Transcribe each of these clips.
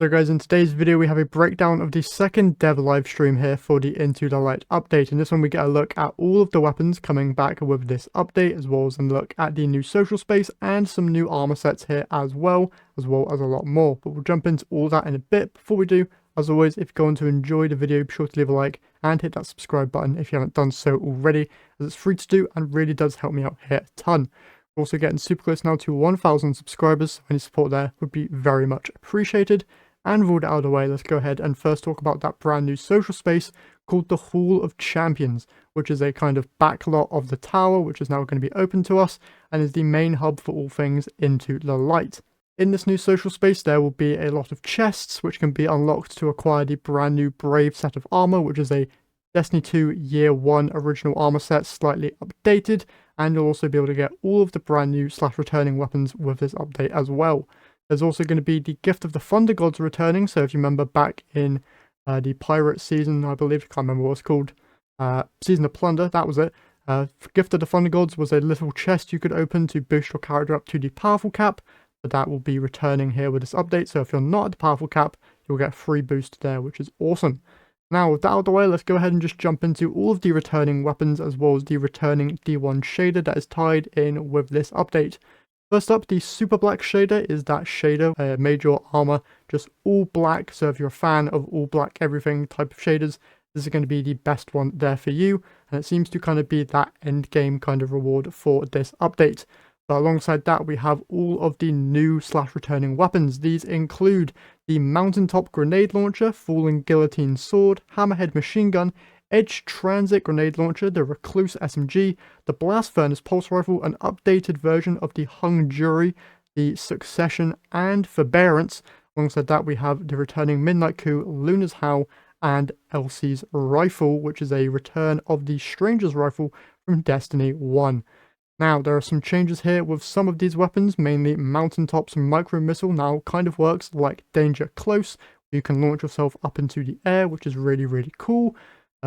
So guys, in today's video we have a breakdown of the second dev live stream here for the Into the Light update. In this one we get a look at all of the weapons coming back with this update, as well as a look at the new social space and some new armor sets here as well as a lot more. But we'll jump into all that in a bit. Before we do, as always, if you're going to enjoy the video, be sure to leave a like and hit that subscribe button if you haven't done so already, as it's free to do and really does help me out here a ton. We're also getting super close now to 1,000 subscribers, so any support there would be very much appreciated. And with all that out of the way, let's go ahead and first talk about that brand new social space called the Hall of Champions, which is a kind of backlot of the tower, which is now going to be open to us and is the main hub for all things Into the Light. In this new social space, there will be a lot of chests, which can be unlocked to acquire the brand new Brave set of armor, which is a Destiny 2 Year 1 original armor set, slightly updated, and you'll also be able to get all of the brand new / returning weapons with this update as well. There's also going to be the Gift of the Thunder Gods returning, so if you remember back in the Pirate season, I believe, I can't remember what it's called, Season of Plunder, that was it. Gift of the Thunder Gods was a little chest you could open to boost your character up to the powerful cap, but that will be returning here with this update, so if you're not at the powerful cap, you'll get a free boost there, which is awesome. Now, with that out of the way, let's go ahead and just jump into all of the returning weapons, as well as the returning D1 shader that is tied in with this update. First up, the SuperBlack shader is that shader, made your armor just all black, so if you're a fan of all black everything type of shaders, this is going to be the best one there for you, and it seems to kind of be that end game kind of reward for this update. But alongside that, we have all of the new / returning weapons. These include the Mountaintop Grenade Launcher, Falling Guillotine Sword, Hammerhead Machine Gun, Edge Transit Grenade Launcher, the Recluse SMG, the Blast Furnace Pulse Rifle, an updated version of the Hung Jury, the Succession, and Forbearance. Alongside that, we have the returning Midnight Coup, Luna's Howl, and Elsie's Rifle, which is a return of the Stranger's Rifle from Destiny 1. Now, there are some changes here with some of these weapons, mainly Mountaintop's Micro Missile now kind of works like Danger Close. You can launch yourself up into the air, which is really, really cool.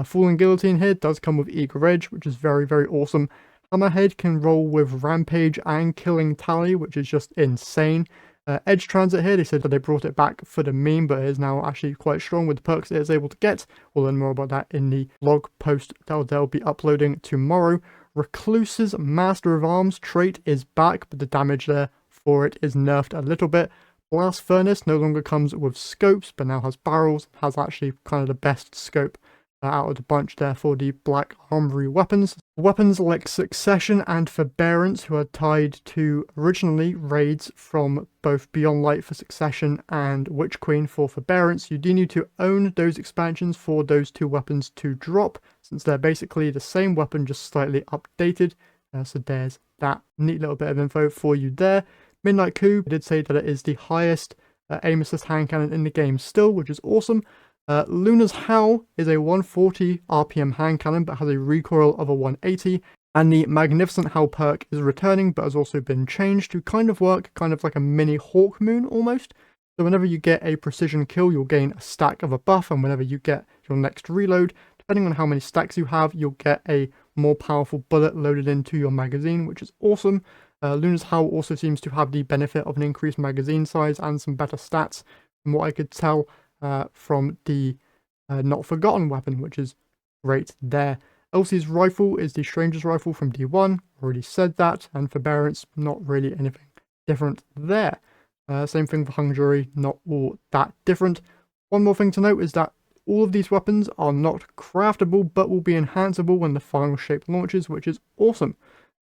Falling Guillotine here does come with Eager Edge, which is very, very awesome. Hammerhead can roll with Rampage and Killing Tally, which is just insane. Edge Transit here, they said that they brought it back for the meme, but it is now actually quite strong with the perks it is able to get. We'll learn more about that in the blog post that they'll be uploading tomorrow. Recluse's Master of Arms trait is back, but the damage there for it is nerfed a little bit. Blast Furnace no longer comes with scopes, but now has barrels, has actually kind of the best scope out of the bunch there for the Black Armory weapons. Weapons like Succession and Forbearance, who are tied to originally raids from both Beyond Light for Succession and Witch Queen for Forbearance. You do need to own those expansions for those two weapons to drop, since they're basically the same weapon, just slightly updated. So there's that neat little bit of info for you there. Midnight Coup, I did say that it is the highest aim assist hand cannon in the game still, which is awesome. Luna's Howl is a 140 RPM hand cannon but has a recoil of a 180, and the Magnificent Howl perk is returning but has also been changed to kind of work kind of like a mini Hawk Moon almost. So whenever you get a precision kill, you'll gain a stack of a buff, and whenever you get your next reload, depending on how many stacks you have, you'll get a more powerful bullet loaded into your magazine, which is awesome. Luna's Howl also seems to have the benefit of an increased magazine size and some better stats from what I could tell from the Not Forgotten weapon, which is great there. Elsie's Rifle is the Stranger's Rifle from D1, already said that, and Forbearance, not really anything different there. Same thing for Hung Jury, not all that different. One more thing to note is that all of these weapons are not craftable, but will be enhanceable when the final shape launches, which is awesome.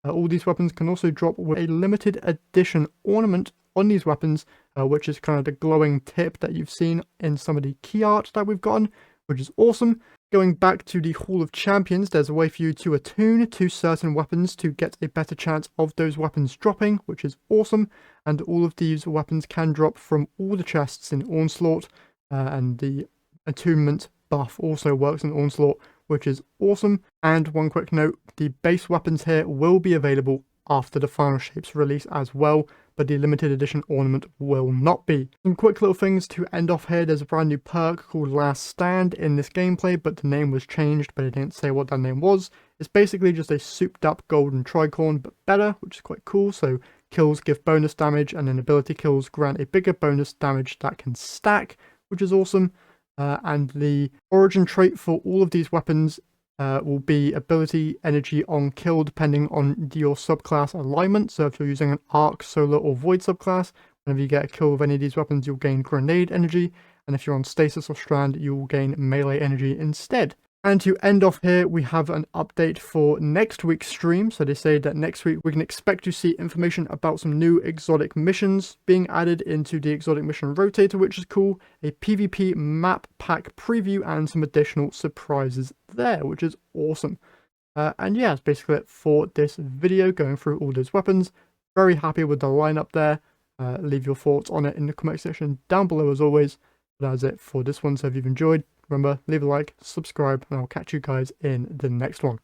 All these weapons can also drop with a limited edition ornament on these weapons, which is kind of the glowing tip that you've seen in some of the key art that we've gotten, which is awesome. Going back to the Hall of Champions, there's a way for you to attune to certain weapons to get a better chance of those weapons dropping, which is awesome. And all of these weapons can drop from all the chests in Onslaught, and the attunement buff also works in Onslaught, which is awesome. And one quick note, the base weapons here will be available after the final shapes release as well, but the limited edition ornament will not be. Some quick little things to end off here. There's a brand new perk called Last Stand in this gameplay, but the name was changed, but it didn't say what that name was. It's basically just a souped up golden tricorn, but better, which is quite cool. So kills give bonus damage, and then ability kills grant a bigger bonus damage that can stack, which is awesome. And the origin trait for all of these weapons will be ability energy on kill depending on your subclass alignment. So if you're using an arc, solar, or void subclass, whenever you get a kill with any of these weapons, you'll gain grenade energy. And if you're on stasis or strand, you will gain melee energy instead. And to end off here, we have an update for next week's stream. So they say that next week we can expect to see information about some new exotic missions being added into the exotic mission rotator, which is cool, a PvP map pack preview, and some additional surprises there, which is awesome. And yeah, that's basically it for this video, going through all those weapons. Very happy with the lineup there. Leave your thoughts on it in the comment section down below as always. But that's it for this one. So if you've enjoyed, remember, leave a like, subscribe, and I'll catch you guys in the next one.